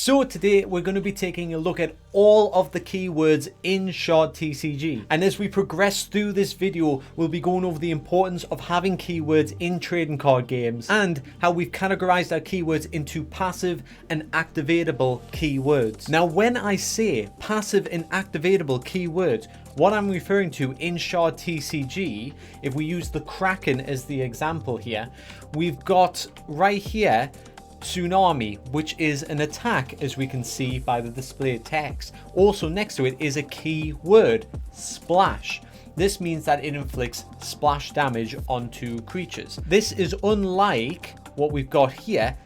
So today we're going to be taking a look at all of the keywords in Shard TCG. And as we progress through this video, we'll be going over the importance of having keywords in trading card games and how we've categorized our keywords into passive and activatable keywords. Now, when I say passive and activatable keywords, what I'm referring to in Shard TCG, if we use the Kraken as the example here, we've got right here Tsunami, which is an attack, as we can see by the displayed text. Also next to it is a keyword, Splash. This means that it inflicts splash damage onto creatures. This is unlike what we've got here,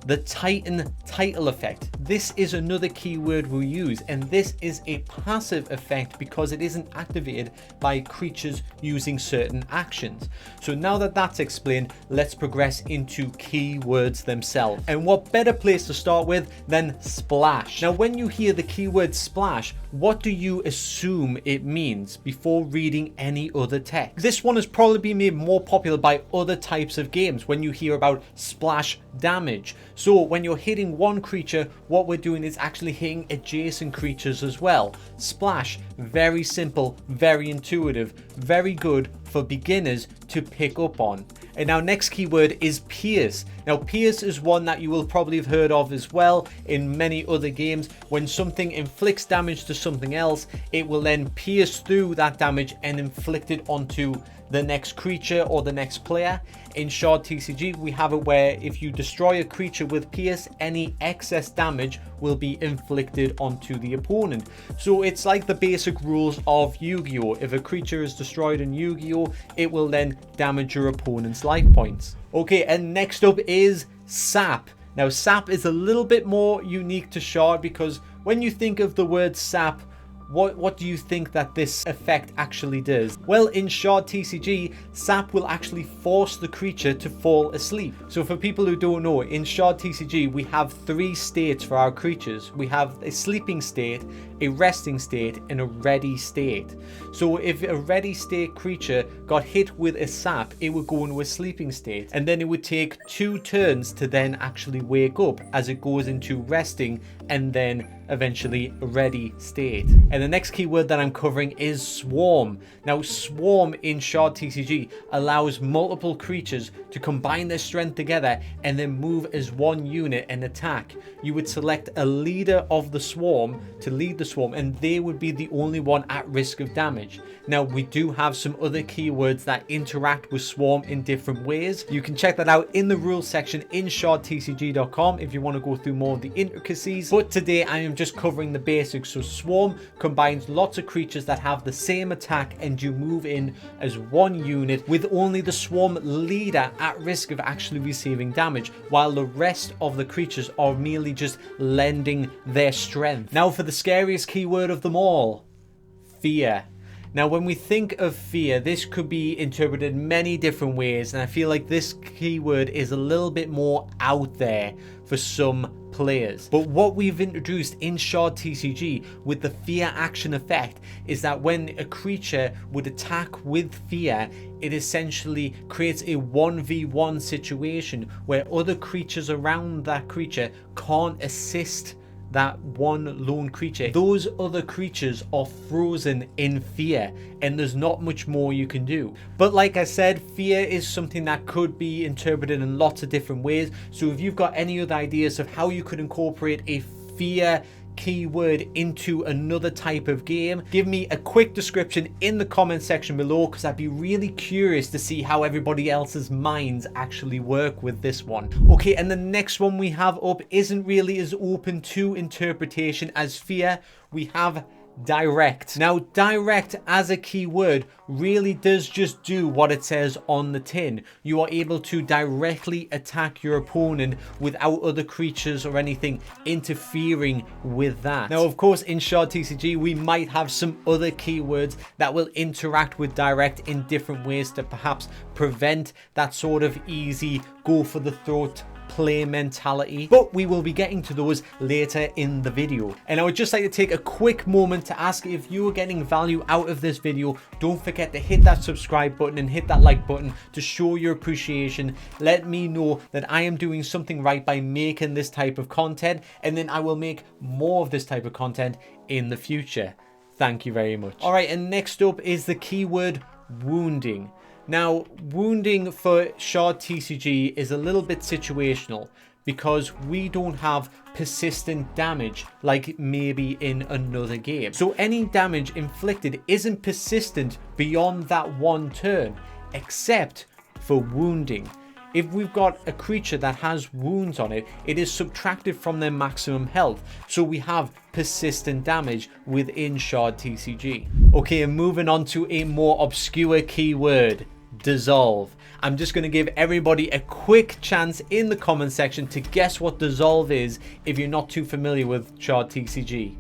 the Titan title effect. This is another keyword we use, and this is a passive effect because it isn't activated by creatures using certain actions. So now that that's explained, let's progress into keywords themselves. And what better place to start with than Splash? Now, when you hear the keyword Splash, what do you assume it means before reading any other text? This one has probably been made more popular by other types of games when you hear about splash damage. So when you're hitting one creature, what we're doing is actually hitting adjacent creatures as well. Splash, very simple, very intuitive, very good for beginners to pick up on. And our next keyword is Pierce. Now, Pierce is one that you will probably have heard of as well in many other games. When something inflicts damage to something else, it will then pierce through that damage and inflict it onto the next creature or the next player. In Shard TCG, we have it where if you destroy a creature with Pierce, any excess damage will be inflicted onto the opponent. So it's like the basic rules of Yu-Gi-Oh! If a creature is destroyed in Yu-Gi-Oh!, it will then damage your opponent's life points. Okay, and next up is Sap. Now, Sap is a little bit more unique to Shard because when you think of the word Sap, what do you think that this effect actually does? Well, in Shard TCG, Sap will actually force the creature to fall asleep. So for people who don't know, in Shard TCG, we have 3 states for our creatures. We have a sleeping state, a resting state, and a ready state. So if a ready state creature got hit with a Sap, it would go into a sleeping state. And then it would take 2 turns to then actually wake up as it goes into resting and then eventually a ready state. And the next keyword that I'm covering is Swarm. Now, Swarm in Shard TCG allows multiple creatures to combine their strength together and then move as one unit and attack. You would select a leader of the swarm to lead the swarm, and they would be the only one at risk of damage. Now, we do have some other keywords that interact with Swarm in different ways. You can check that out in the rules section in shardtcg.com if you want to go through more of the intricacies. But today I am just covering the basics. So Swarm combines lots of creatures that have the same attack, and you move in as one unit with only the swarm leader at risk of actually receiving damage, while the rest of the creatures are merely just lending their strength. Now for the scariest keyword of them all, Fear. Now, when we think of fear, this could be interpreted many different ways, and I feel like this keyword is a little bit more out there for some players. But what we've introduced in Shard TCG with the fear action effect is that when a creature would attack with fear, it essentially creates a 1v1 situation where other creatures around that creature can't assist that one lone creature. Those other creatures are frozen in fear, and there's not much more you can do. But like I said, fear is something that could be interpreted in lots of different ways. So if you've got any other ideas of how you could incorporate a fear keyword into another type of game, give me a quick description in the comment section below, because I'd be really curious to see how everybody else's minds actually work with this one. Okay, and the next one we have up isn't really as open to interpretation as fear. We have Direct. Now, direct as a keyword really does just do what it says on the tin. You are able to directly attack your opponent without other creatures or anything interfering with that. Now, of course, in Shard TCG, we might have some other keywords that will interact with direct in different ways to perhaps prevent that sort of easy go for the throat play mentality, but we will be getting to those later in the video. And I would just like to take a quick moment to ask if you are getting value out of this video. Don't forget to hit that subscribe button and hit that like button to show your appreciation. Let me know that I am doing something right by making this type of content, and then I will make more of this type of content in the future. Thank you very much. All right, and next up is the keyword wounding. Now, wounding for Shard TCG is a little bit situational because we don't have persistent damage like maybe in another game. So any damage inflicted isn't persistent beyond that one turn, except for wounding. If we've got a creature that has wounds on it, it is subtracted from their maximum health. So we have persistent damage within Shard TCG. Okay, and moving on to a more obscure keyword. Dissolve. I'm just going to give everybody a quick chance in the comment section to guess what dissolve is if you're not too familiar with Shard TCG.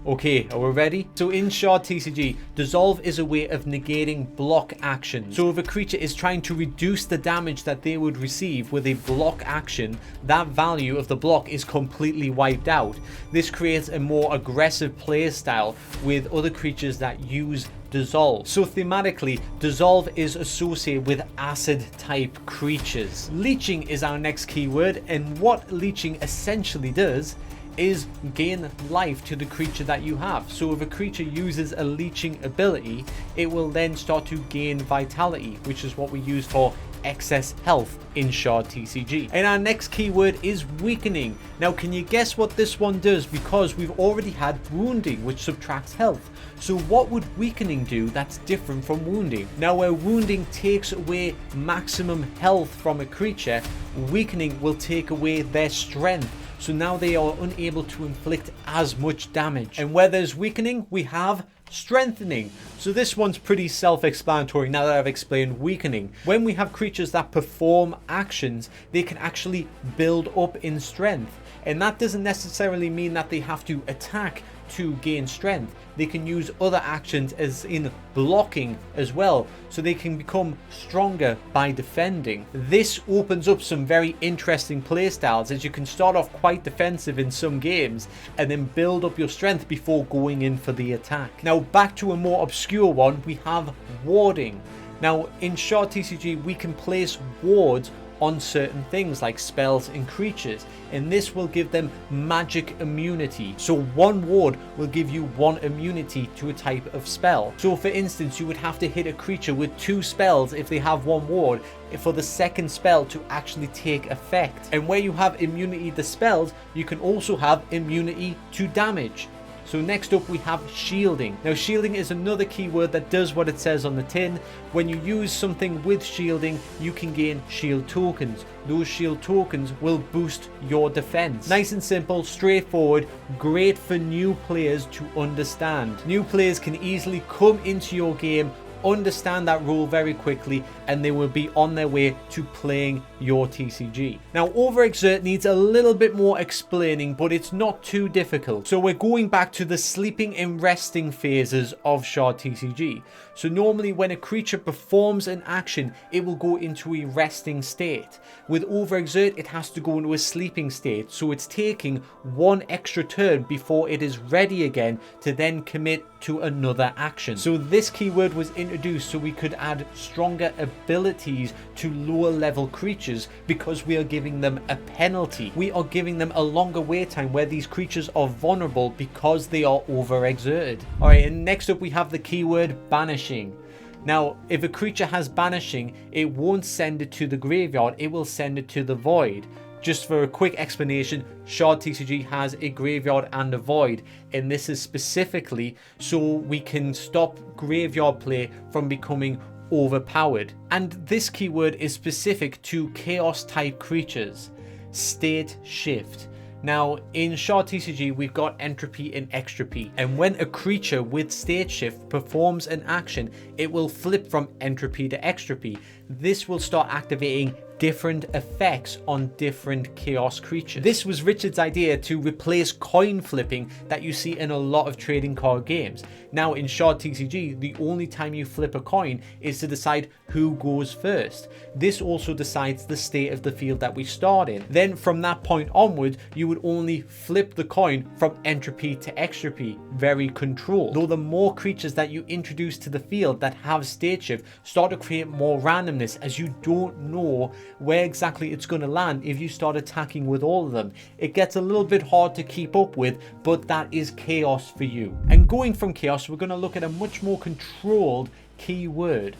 Okay, are we ready? So in Shard TCG, dissolve is a way of negating block actions. So if a creature is trying to reduce the damage that they would receive with a block action, that value of the block is completely wiped out. This creates a more aggressive play style with other creatures that use dissolve. So thematically, dissolve is associated with acid type creatures. Leeching is our next keyword, and what leeching essentially does is gain life to the creature that you have. So if a creature uses a leeching ability, it will then start to gain vitality, which is what we use for excess health in Shard TCG. And our next keyword is weakening. Now, can you guess what this one does? Because we've already had wounding, which subtracts health. So what would weakening do that's different from wounding? Now, where wounding takes away maximum health from a creature, weakening will take away their strength. So now they are unable to inflict as much damage. And where there's weakening, we have strengthening. So this one's pretty self-explanatory now that I've explained weakening. When we have creatures that perform actions, they can actually build up in strength. And that doesn't necessarily mean that they have to attack to gain strength. They can use other actions as in blocking as well, so they can become stronger by defending. This opens up some very interesting playstyles, as you can start off quite defensive in some games and then build up your strength before going in for the attack. Now back to a more obscure one, we have warding. Now in Shard TCG we can place wards on certain things like spells and creatures, and this will give them magic immunity. So one ward will give you one immunity to a type of spell. So for instance, you would have to hit a creature with 2 spells if they have 1 ward for the second spell to actually take effect. And where you have immunity to spells, you can also have immunity to damage. So next up we have shielding. Now shielding is another keyword that does what it says on the tin. When you use something with shielding, you can gain shield tokens. Those shield tokens will boost your defense. Nice and simple, straightforward, great for new players to understand. New players can easily come into your game, understand that rule very quickly, and they will be on their way to playing your TCG. Now overexert needs a little bit more explaining, but it's not too difficult. So we're going back to the sleeping and resting phases of Shard TCG. So normally when a creature performs an action, it will go into a resting state. With overexert, it has to go into a sleeping state, so it's taking 1 extra turn before it is ready again to then commit to another action. So this keyword was introduced so we could add stronger abilities to lower level creatures, because we are giving them a penalty. We are giving them a longer wait time where these creatures are vulnerable because they are overexerted. Alright, and next up we have the keyword banishing. Now, if a creature has banishing, it won't send it to the graveyard, it will send it to the void. Just for a quick explanation, Shard TCG has a graveyard and a void, and this is specifically so we can stop graveyard play from becoming overpowered. And this keyword is specific to chaos type creatures. State shift. Now in Shard TCG we've got entropy and extropy, and when a creature with state shift performs an action, it will flip from entropy to extropy. This will start activating different effects on different chaos creatures. This was Richard's idea to replace coin flipping that you see in a lot of trading card games. Now in Shard TCG, the only time you flip a coin is to decide who goes first. This also decides the state of the field that we start in. Then from that point onward, you would only flip the coin from entropy to extropy, very controlled. Though the more creatures that you introduce to the field that have state shift start to create more randomness, as you don't know where exactly it's going to land if you start attacking with all of them. It gets a little bit hard to keep up with, but that is chaos for you. And going from chaos, we're going to look at a much more controlled keyword: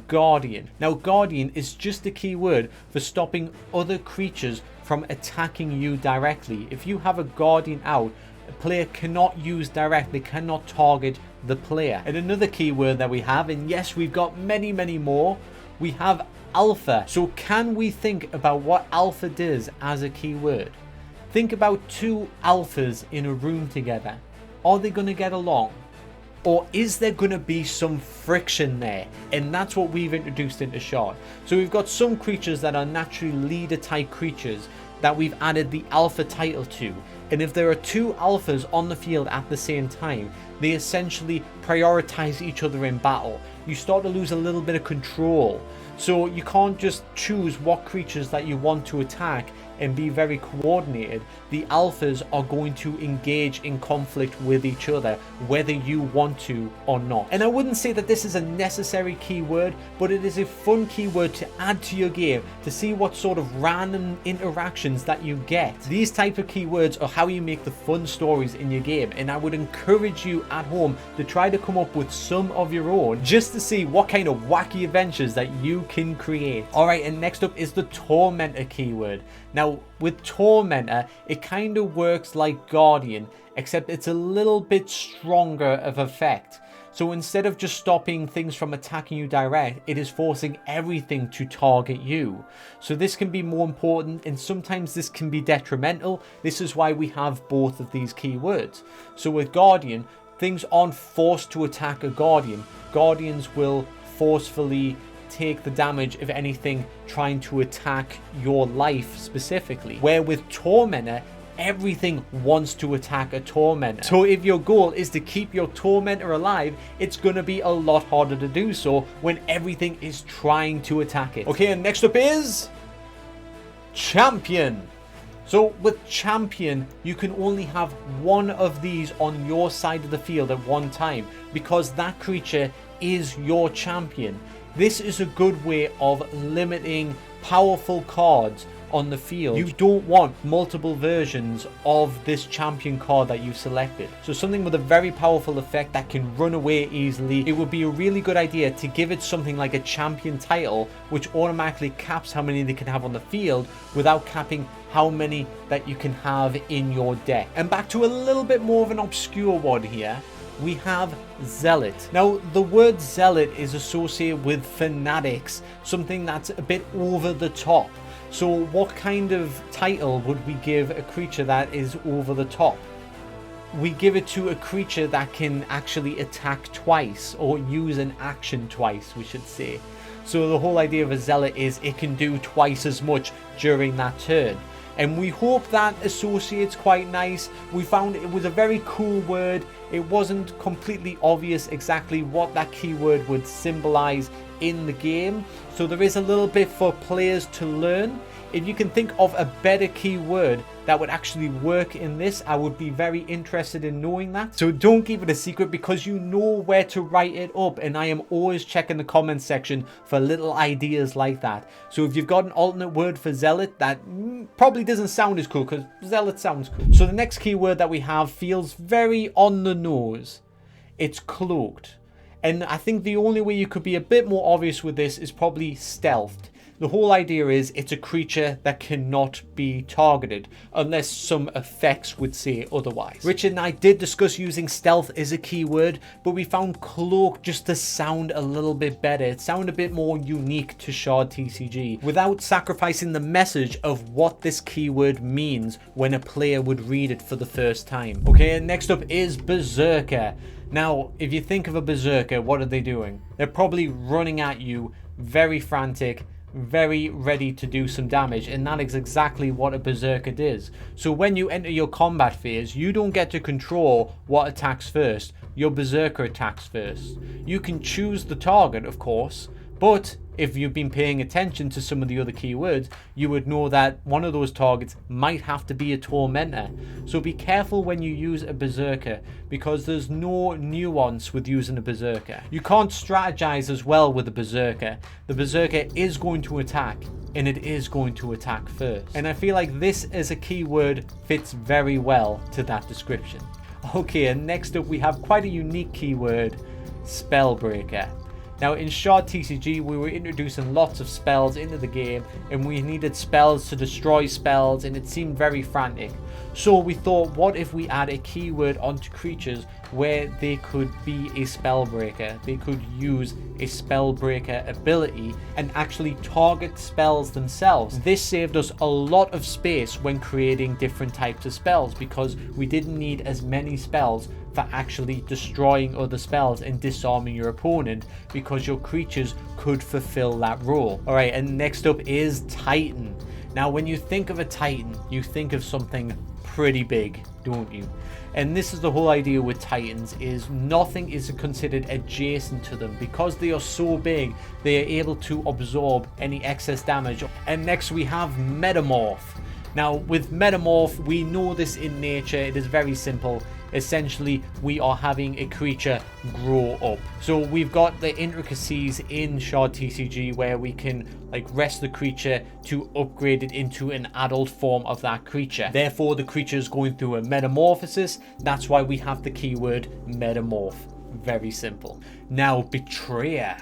Guardian. Now Guardian is just a keyword for stopping other creatures from attacking you directly. If you have a Guardian out, a player cannot use directly, cannot target the player. And another keyword that we have, and yes, we've got many more, we have Alpha. So can we think about what Alpha does as a keyword? Think about two alphas in a room together. Are they going to get along? Or is there going to be some friction there? And that's what we've introduced into Shard. So we've got some creatures that are naturally leader type creatures that we've added the alpha title to. And if there are two alphas on the field at the same time, they essentially prioritize each other in battle. You start to lose a little bit of control. So you can't just choose what creatures that you want to attack and be very coordinated. The alphas are going to engage in conflict with each other, whether you want to or not. And I wouldn't say that this is a necessary keyword, but it is a fun keyword to add to your game to see what sort of random interactions that you get. These type of keywords are how you make the fun stories in your game, and I would encourage you at home to try to come up with some of your own, just to see what kind of wacky adventures that you can create. Alright, and next up is the Tormentor keyword. Now with Tormentor, it kind of works like Guardian, except it's a little bit stronger of effect. So instead of just stopping things from attacking you direct, it is forcing everything to target you. So this can be more important, and sometimes this can be detrimental. This is why we have both of these keywords. So with Guardian, things aren't forced to attack a Guardian. Guardians will forcefully take the damage of anything trying to attack your life specifically. Where with Tormentor, everything wants to attack a Tormentor. So if your goal is to keep your Tormentor alive, it's going to be a lot harder to do so when everything is trying to attack it. Okay, and next up is Champion. So with Champion, you can only have one of these on your side of the field at one time, because that creature is your champion. This is a good way of limiting powerful cards on the field. You don't want multiple versions of this champion card that you've selected. So something with a very powerful effect that can run away easily, it would be a really good idea to give it something like a champion title, which automatically caps how many they can have on the field without capping how many that you can have in your deck. And back to a little bit more of an obscure one here, we have Zealot. Now the word Zealot is associated with fanatics, something that's a bit over the top. So what kind of title would we give a creature that is over the top? We give it to a creature that can actually attack twice, or use an action twice, we should say. So the whole idea of a Zealot is it can do twice as much during that turn. And we hope that associates quite nice. We found it was a very cool word. It wasn't completely obvious exactly what that keyword would symbolize in the game. So there is a little bit for players to learn. If you can think of a better keyword that would actually work in this, I would be very interested in knowing that. So don't keep it a secret, because you know where to write it up, and I am always checking the comments section for little ideas like that. So if you've got an alternate word for Zealot that probably doesn't sound as cool, because Zealot sounds cool. So the next keyword that we have feels very on the nose. It's Cloaked. And I think the only way you could be a bit more obvious with this is probably Stealthed. The whole idea is it's a creature that cannot be targeted unless some effects would say otherwise. Richard and I did discuss using stealth as a keyword, but we found cloak just to sound a little bit better. It sounded a bit more unique to Shard TCG without sacrificing the message of what this keyword means when a player would read it for the first time. Okay, and next up is Berserker. Now, if you think of a Berserker, what are they doing? They're probably running at you, very frantic, very ready to do some damage, and that is exactly what a Berserker does. So when you enter your combat phase, you don't get to control what attacks first. Your Berserker attacks first. You can choose the target, of course, but if you've been paying attention to some of the other keywords, you would know that one of those targets might have to be a Tormentor. So be careful when you use a Berserker, because there's no nuance with using a Berserker. You can't strategize as well with a Berserker. The Berserker is going to attack, and it is going to attack first. And I feel like this as a keyword fits very well to that description. Okay, and next up we have quite a unique keyword, Spellbreaker. Now in Shard TCG we were introducing lots of spells into the game, and we needed spells to destroy spells, and it seemed very frantic. So we thought, what if we add a keyword onto creatures where they could be a Spellbreaker? They could use a Spellbreaker ability and actually target spells themselves. This saved us a lot of space when creating different types of spells, because we didn't need as many spells for actually destroying other spells and disarming your opponent, because your creatures could fulfill that role. Alright, and next up is Titan. Now when you think of a Titan, you think of something pretty big, don't you? And this is the whole idea with Titans, is nothing is considered adjacent to them. Because they are so big, they are able to absorb any excess damage. And next we have Metamorph. Now with Metamorph, we know this in nature, it is very simple. Essentially, we are having a creature grow up. So we've got the intricacies in Shard TCG where we can like rest the creature to upgrade it into an adult form of that creature. Therefore, the creature is going through a metamorphosis. That's why we have the keyword Metamorph. Very simple. Now, Betrayer.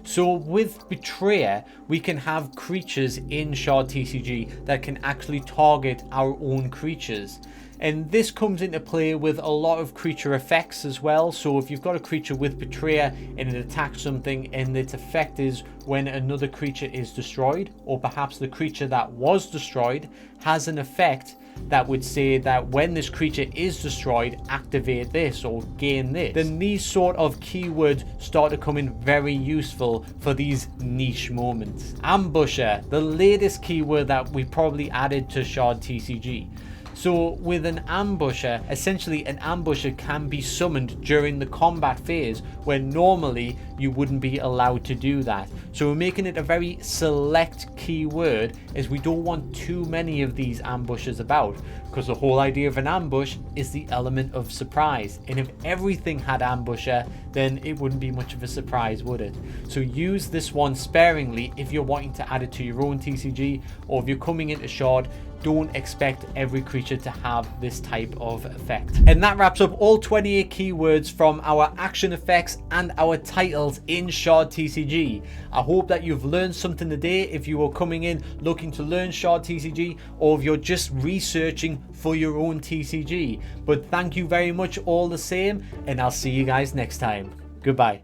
So with Betrayer, we can have creatures in Shard TCG that can actually target our own creatures. And this comes into play with a lot of creature effects as well. So if you've got a creature with Betrayer and it attacks something, and its effect is when another creature is destroyed, or perhaps the creature that was destroyed has an effect that would say that when this creature is destroyed, activate this or gain this, then these sort of keywords start to come in very useful for these niche moments. Ambusher, the latest keyword that we probably added to Shard TCG. So with an ambusher, essentially an ambusher can be summoned during the combat phase when normally you wouldn't be allowed to do that. So we're making it a very select keyword, as we don't want too many of these ambushers about, because the whole idea of an ambush is the element of surprise. And if everything had ambusher, then it wouldn't be much of a surprise, would it? So use this one sparingly if you're wanting to add it to your own TCG, or if you're coming into Shard, don't expect every creature to have this type of effect. And that wraps up all 28 keywords from our action effects and our titles in Shard TCG. I hope that you've learned something today if you are coming in looking to learn Shard TCG, or if you're just researching for your own TCG. But thank you very much all the same, and I'll see you guys next time. Goodbye.